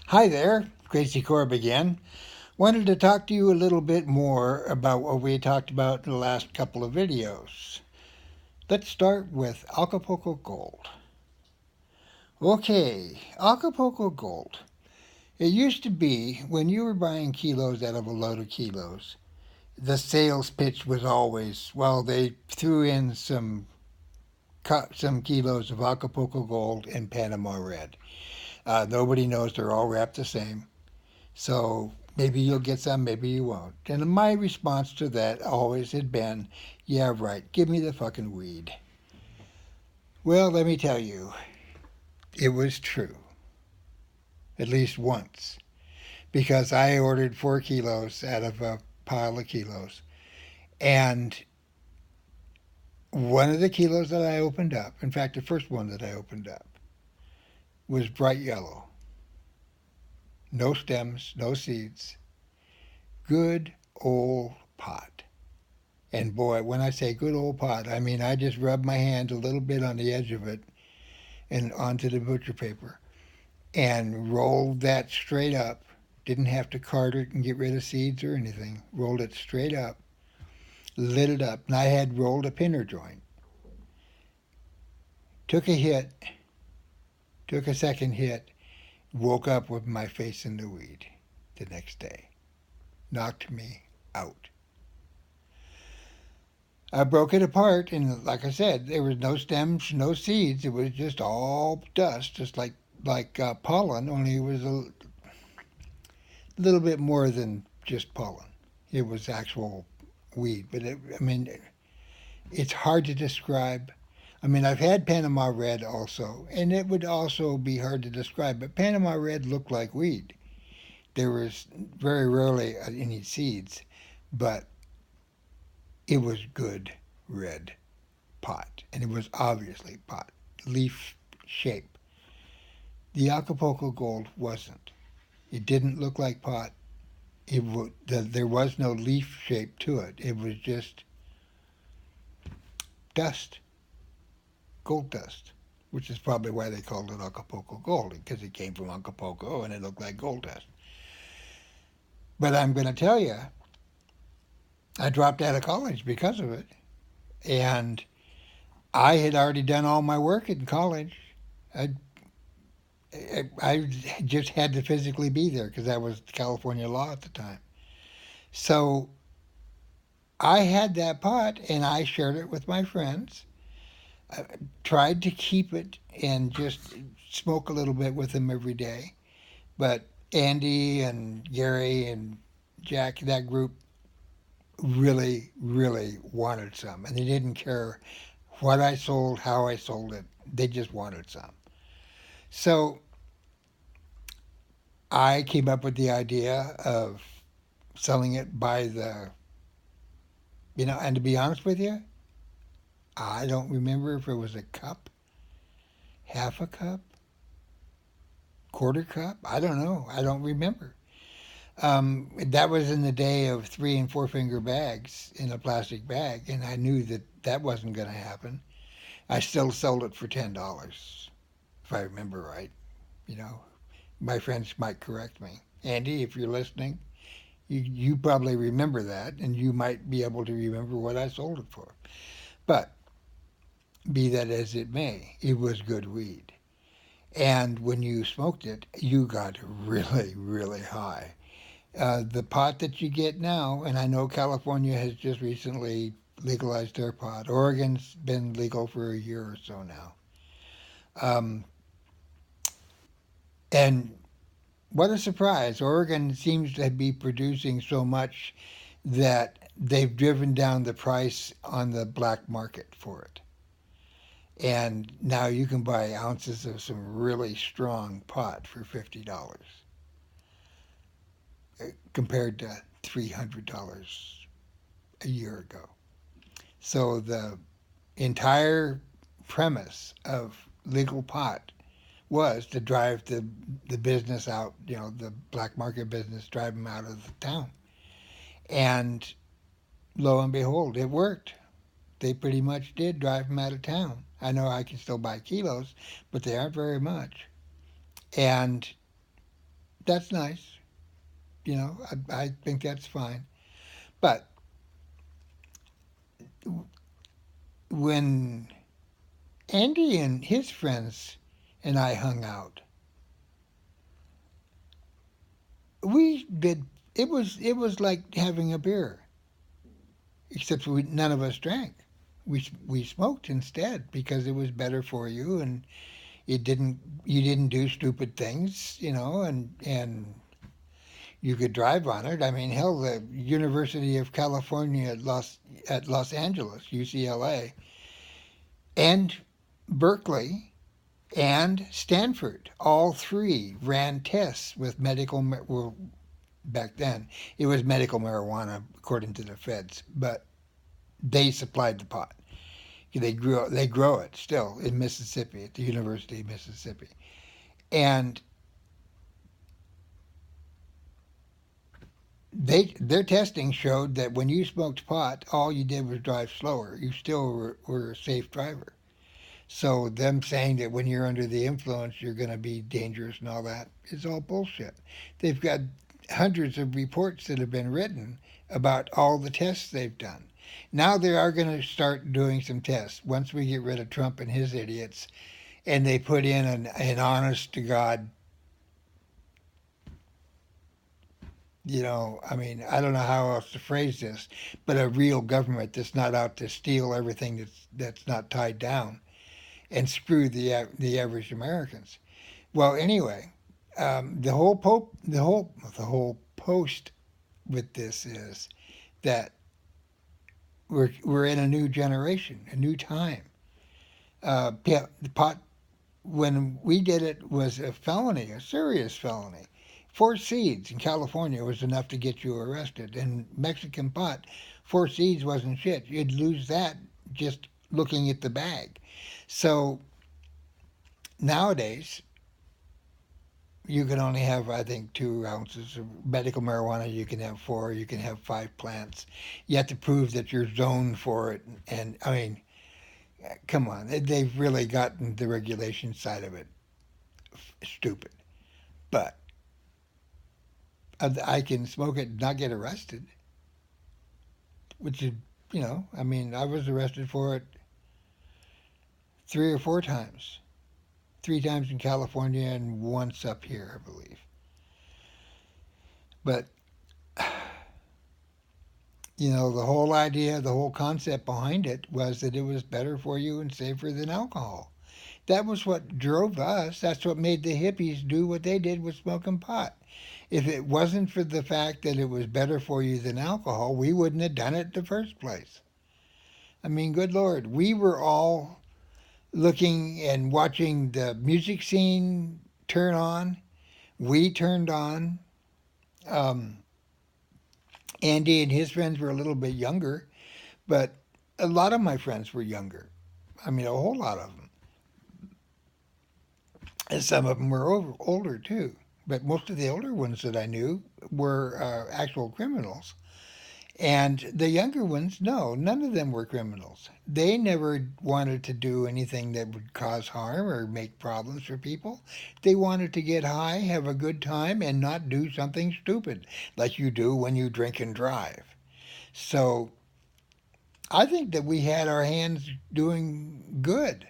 Hi there, Crazy Corb again. Wanted to talk to you a little bit more about what we talked about in the last couple of videos. Let's start with Acapulco Gold. Okay, Acapulco Gold. It used to be when you were buying kilos out of a load of kilos, the sales pitch was always, well, they threw in some kilos of Acapulco Gold and Panama Red. Nobody knows, they're all wrapped the same. So maybe you'll get some, maybe you won't. And my response to that always had been, yeah, right, give me the fucking weed. Well, let me tell you, it was true, at least once, because I ordered 4 kilos out of a pile of kilos. And one of the kilos that I opened up, in fact, the first one that I opened up, was bright yellow. No stems, no seeds. Good old pot. And boy, when I say good old pot, I mean I just rubbed my hand a little bit on the edge of it and onto the butcher paper and rolled that straight up. Didn't have to card it and get rid of seeds or anything. Rolled it straight up, lit it up, and I had rolled a pinner joint. Took a hit, took a second hit, woke up with my face in the weed the next day. Knocked me out. I broke it apart, and like I said, there was no stems, no seeds. It was just all dust, just like pollen. Only it was a little bit more than just pollen. It was actual weed. But I mean, it's hard to describe. I mean, I've had Panama Red also, and it would also be hard to describe. But Panama Red looked like weed. There was very rarely any seeds, but it was good red pot, and it was obviously pot, leaf shape. The Acapulco Gold wasn't. It didn't look like pot. There was no leaf shape to it. It was just dust, gold dust, which is probably why they called it Acapulco Gold, because it came from Acapulco and it looked like gold dust. But I'm going to tell you, I dropped out of college because of it, and I had already done all my work in college. I I just had to physically be there because that was California law at the time. So I had that pot and I shared it with my friends. I tried to keep it and just smoke a little bit with them every day. But Andy and Gary and Jack, that group, really, really wanted some. And they didn't care what I sold, how I sold it. They just wanted some. So I came up with the idea of selling it by and to be honest with you, I don't remember if it was a cup, half a cup, quarter cup. I don't know. I don't remember. That was in the day of 3 and 4 finger bags in a plastic bag, and I knew that that wasn't going to happen. I still sold it for $10, if I remember right. You know, my friends might correct me. Andy, if you're listening, you probably remember that, and you might be able to remember what I sold it for. But be that as it may, it was good weed. And when you smoked it, you got really, really high. The pot that you get now, and I know California has just recently legalized their pot. Oregon's been legal for a year or so now. Um, and what a surprise. Oregon seems to be producing so much that they've driven down the price on the black market for it. And now you can buy ounces of some really strong pot for $50 compared to $300 a year ago. So the entire premise of legal pot was to drive the business out, the black market business, drive them out of the town. And lo and behold, it worked. They pretty much did drive them out of town. I know I can still buy kilos, but they aren't very much. And That's nice. I think that's fine. But when Andy and his friends and I hung out, we did. It was like having a beer, except none of us drank. We smoked instead because it was better for you, and it didn't you didn't do stupid things, and you could drive on it. I mean, hell, the University of California at Los Angeles, UCLA, and Berkeley and Stanford, all three ran tests with well, back then it was medical marijuana according to the feds, but they supplied the pot. They grow it still in Mississippi at the University of Mississippi, and their testing showed that when you smoked pot, all you did was drive slower. You still were a safe driver. So them saying that when you're under the influence you're going to be dangerous and all that is all bullshit. They've got hundreds of reports that have been written about all the tests they've done. Now they are going to start doing some tests once we get rid of Trump and his idiots, and they put in an honest to God, I mean, I don't know how else to phrase this, but a real government that's not out to steal everything that's not tied down and screw the average Americans. Well, anyway, the whole post with this is that we're in a new generation, a new time. Yeah, the pot when we did it was a felony, a serious felony. 4 seeds in California was enough to get you arrested. And Mexican pot, 4 seeds wasn't shit. You'd lose that just looking at the bag. So nowadays, you can only have, I think, 2 ounces of medical marijuana. You can have four. You can have 5 plants. You have to prove that you're zoned for it. And I mean, come on, they've really gotten the regulation side of it stupid. But I can smoke it and not get arrested, which is, I mean, I was arrested for it 3 or 4 times. 3 times in California and once up here, I believe. But the whole idea, the whole concept behind it was that it was better for you and safer than alcohol. That was what drove us. That's what made the hippies do what they did with smoking pot. If it wasn't for the fact that it was better for you than alcohol, we wouldn't have done it in the first place. I mean, good Lord, we were all looking and watching the music scene turn on. We turned on. Um, Andy and his friends were a little bit younger, but a lot of my friends were younger. I mean, a whole lot of them. And some of them were older too. But most of the older ones that I knew were actual criminals. And the younger ones, no, none of them were criminals. They never wanted to do anything that would cause harm or make problems for people. They wanted to get high, have a good time, and not do something stupid like you do when you drink and drive. So I think that we had our hands doing good.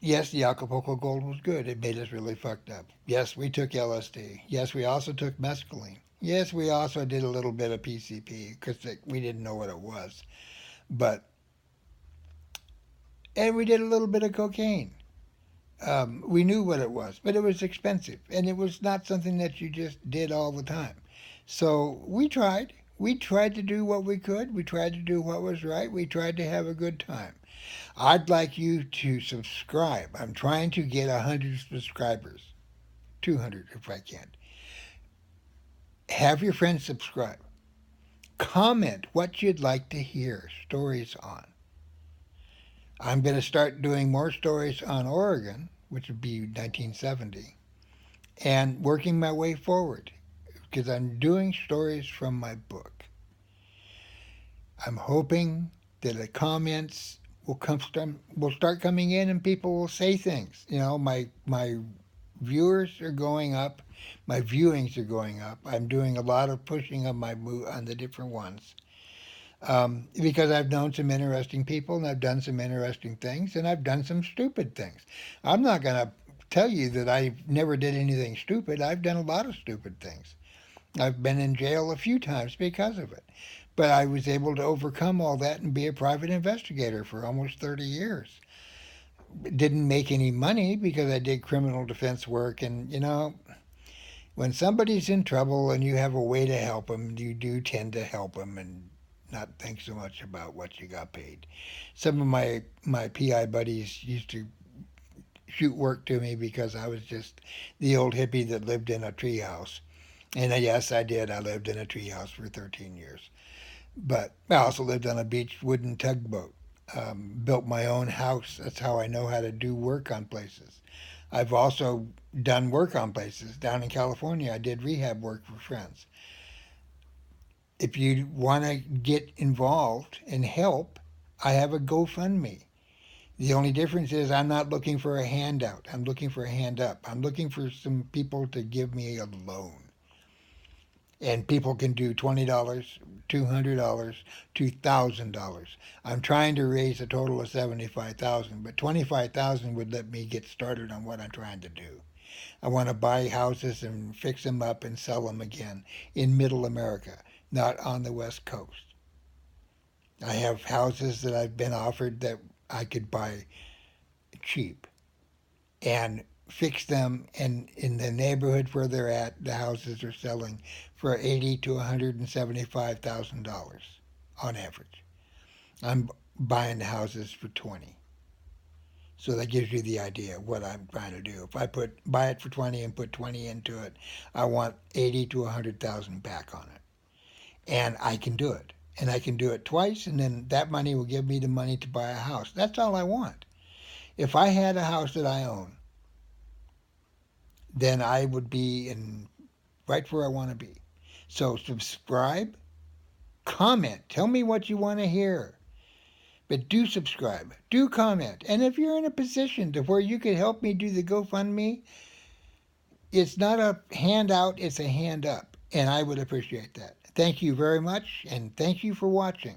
Yes, the Acapulco Gold was good. It made us really fucked up. Yes, we took LSD. Yes, we also took mescaline. Yes, we also did a little bit of PCP because we didn't know what it was. But, and we did a little bit of cocaine. We knew what it was, but it was expensive. And it was not something that you just did all the time. So we tried. We tried to do what we could. We tried to do what was right. We tried to have a good time. I'd like you to subscribe. I'm trying to get 100 subscribers, 200 if I can. Have your friends subscribe. Comment what you'd like to hear stories on. I'm going to start doing more stories on Oregon, which would be 1970, and working my way forward because I'm doing stories from my book. I'm hoping that the comments will start coming in and people will say things. My viewers are going up, my viewings are going up. I'm doing a lot of pushing of my on the different ones because I've known some interesting people and I've done some interesting things and I've done some stupid things. I'm not going to tell you that I never did anything stupid. I've done a lot of stupid things. I've been in jail a few times because of it. But I was able to overcome all that and be a private investigator for almost 30 years. Didn't make any money because I did criminal defense work. And, when somebody's in trouble and you have a way to help them, you do tend to help them and not think so much about what you got paid. Some of my PI buddies used to shoot work to me because I was just the old hippie that lived in a treehouse. And yes, I did. I lived in a treehouse for 13 years. But I also lived on a beach wooden tugboat. Built my own house. That's how I know how to do work on places. I've also done work on places. Down in California, I did rehab work for friends. If you want to get involved and help, I have a GoFundMe. The only difference is I'm not looking for a handout. I'm looking for a hand up. I'm looking for some people to give me a loan. And people can do $20, $200, $2,000. I'm trying to raise a total of 75,000, but 25,000 would let me get started on what I'm trying to do. I want to buy houses and fix them up and sell them again in middle America, not on the West Coast. I have houses that I've been offered that I could buy cheap and fix them, and in the neighborhood where they're at, the houses are selling for $80,000 to $175,000 on average. I'm buying the houses for 20. So that gives you the idea of what I'm trying to do. If I buy it for 20 and put 20 into it, I want 80 to 100,000 back on it. And I can do it. And I can do it twice, and then that money will give me the money to buy a house. That's all I want. If I had a house that I own, then I would be in right where I want to be. So subscribe, comment, tell me what you want to hear. But do subscribe, do comment. And if you're in a position to where you could help me do the GoFundMe, it's not a handout, it's a hand up. And I would appreciate that. Thank you very much, and thank you for watching.